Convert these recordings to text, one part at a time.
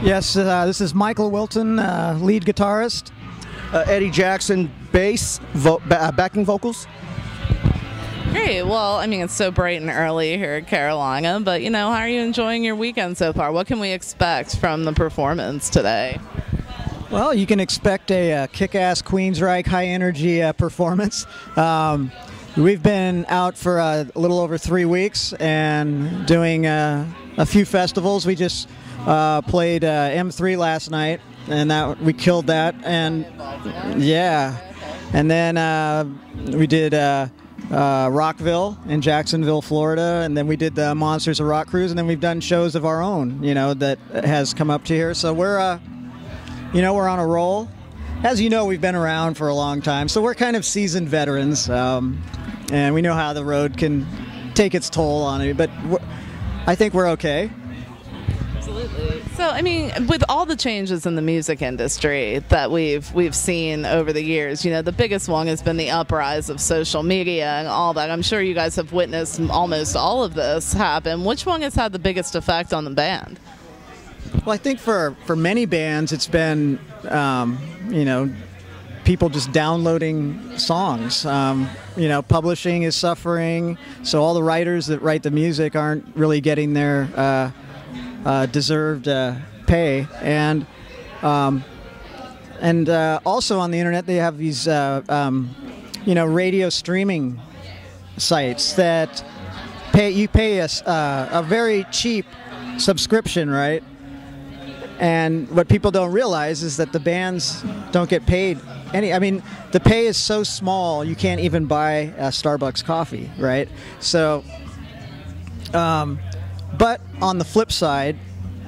Yes, this is Michael Wilton, lead guitarist. Eddie Jackson, bass, backing vocals. Great. Well, I mean, it's so bright and early here at Carolina, but, you know, how are you enjoying your weekend so far? What can we expect from the performance today? Well, you can expect a kick-ass Queensryche high-energy performance. We've been out for a little over 3 weeks and doing a few festivals. We just played M3 last night, and we killed that. And yeah, and then we did Rockville in Jacksonville, Florida, and then we did the Monsters of Rock cruise, and then we've done shows of our own, you know, that has come up to here. So we're, you know, we're on a roll. As you know, we've been around for a long time, so we're kind of seasoned veterans, and we know how the road can take its toll on it. But I think we're okay. Absolutely. So, I mean, with all the changes in the music industry that we've seen over the years, you know, the biggest one has been the uprise of social media and all that. I'm sure you guys have witnessed almost all of this happen. Which one has had the biggest effect on the band? Well, I think for many bands, it's been, you know, people just downloading songs. You know, publishing is suffering, so all the writers that write the music aren't really getting their deserved pay, and also on the internet they have these you know, radio streaming sites that you pay a very cheap subscription, right? And what people don't realize is that the bands don't get paid any. I mean, the pay is so small you can't even buy a Starbucks coffee, right? So but on the flip side,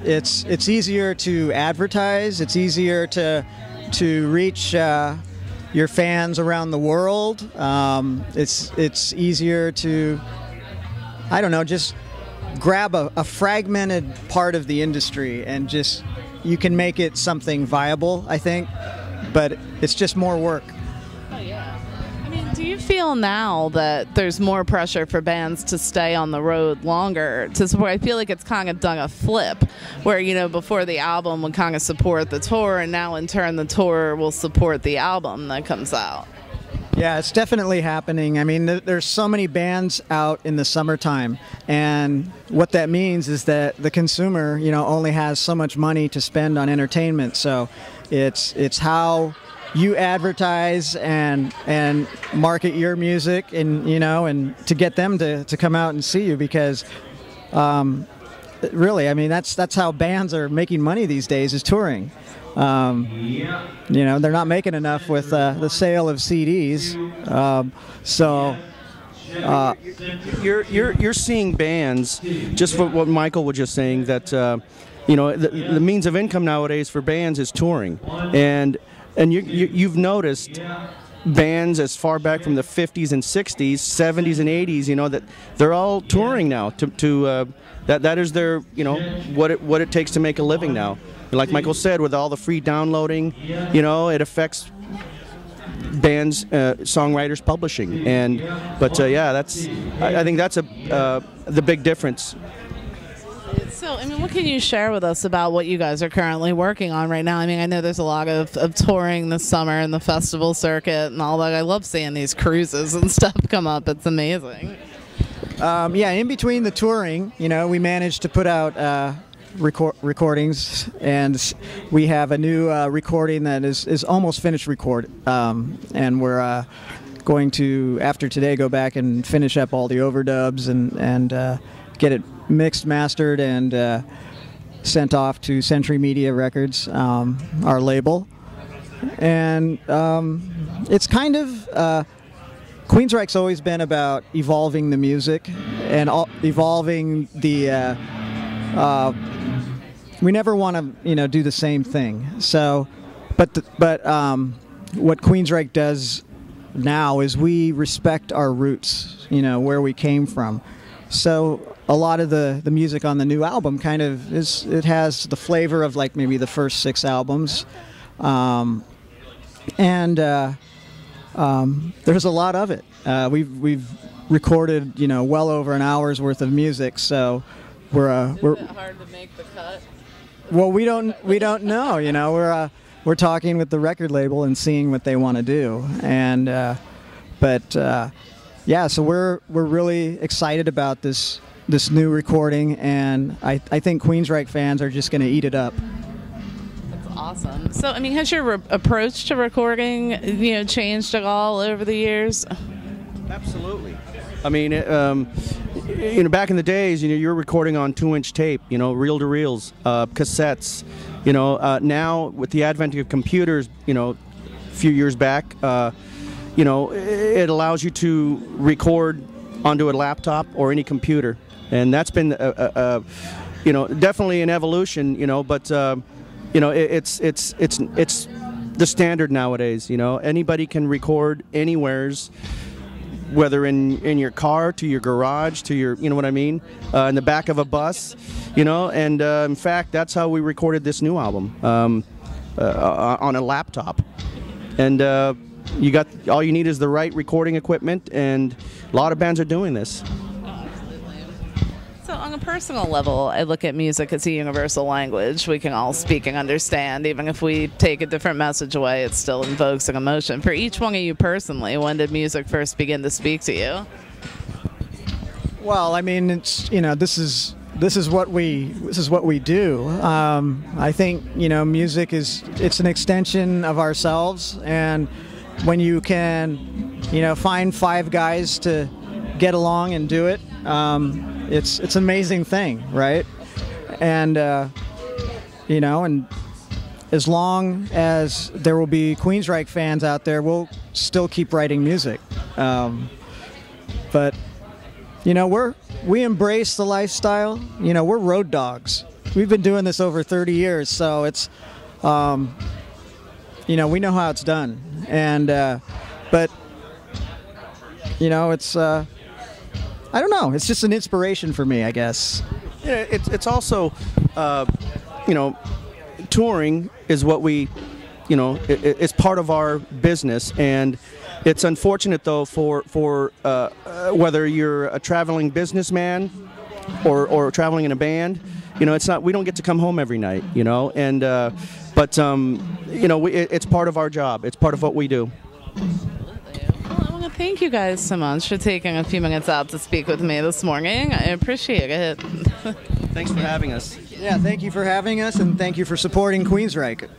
it's easier to advertise. It's easier to reach your fans around the world. It's easier to, I don't know, just grab a fragmented part of the industry and just, you can make it something viable, I think, but it's just more work. Oh, yeah. I mean, do you feel now that there's more pressure for bands to stay on the road longer? Where I feel like it's kind of done a flip, where, you know, before the album would kind of support the tour, and now in turn the tour will support the album that comes out. Yeah, it's definitely happening. I mean, there's so many bands out in the summertime, and what that means is that the consumer, you know, only has so much money to spend on entertainment. So it's how you advertise and market your music, and, you know, and to get them to come out and see you, because really, I mean, that's how bands are making money these days, is touring. You know, they're not making enough with the sale of CDs, so you're seeing bands, just for what Michael was just saying, that you know, the means of income nowadays for bands is touring, and you've noticed bands as far back from the 50s and 60s, 70s and 80s, you know, that they're all touring now. That is their, you know, what it takes to make a living now. Like Michael said, with all the free downloading, you know, it affects bands, songwriters, publishing, but yeah, I think that's the big difference. So, I mean, what can you share with us about what you guys are currently working on right now? I mean, I know there's a lot of touring this summer and the festival circuit and all that. I love seeing these cruises and stuff come up. It's amazing. Yeah, in between the touring, you know, we managed to put out recordings, and we have a new recording that is almost finished and we're going to, after today, go back and finish up all the overdubs and get it mixed, mastered, and sent off to Century Media Records, our label. And it's kind of Queensryche's always been about evolving the music and evolving the we never want to, you know, do the same thing. So, but what Queensryche does now is we respect our roots, you know, where we came from. So a lot of the music on the new album kind of it has the flavor of like maybe the first 6 albums, and there's a lot of it. We've recorded, you know, well over an hour's worth of music, so we're Is it hard to make the cut? Well, we don't know. You know, we're talking with the record label and seeing what they want to do, and yeah. So we're really excited about this new recording, and I think Queensryche fans are just going to eat it up. That's awesome. So, I mean, has your approach to recording, changed at all over the years? Absolutely. I mean, back in the days, you were recording on 2-inch tape, reel-to-reels, cassettes. Now with the advent of computers, a few years back, it allows you to record onto a laptop or any computer, and that's been, definitely an evolution. But it's the standard nowadays. Anybody can record anywheres, whether in your car, to your garage, to your, in the back of a bus, and in fact, that's how we recorded this new album, on a laptop. And all you need is the right recording equipment, and a lot of bands are doing this. So on a personal level, I look at music as a universal language we can all speak and understand. Even if we take a different message away, it still invokes an emotion. For each one of you personally, when did music first begin to speak to you? Well, I mean, it's this is what we do. I think music it's an extension of ourselves, and when you can find 5 guys to get along and do it, it's an amazing thing, right? And and as long as there will be Queensryche fans out there, we'll still keep writing music. But we embrace the lifestyle. We're road dogs. We've been doing this over 30 years, so it's we know how it's done. And but it's I don't know. It's just an inspiration for me, I guess. Yeah, it's also, touring is what we, it's part of our business, and it's unfortunate though for whether you're a traveling businessman or traveling in a band, it's not. We don't get to come home every night, and it's part of our job. It's part of what we do. Thank you guys so much for taking a few minutes out to speak with me this morning. I appreciate it. Thanks for having us. Yeah, thank you for having us, and thank you for supporting Queensryche.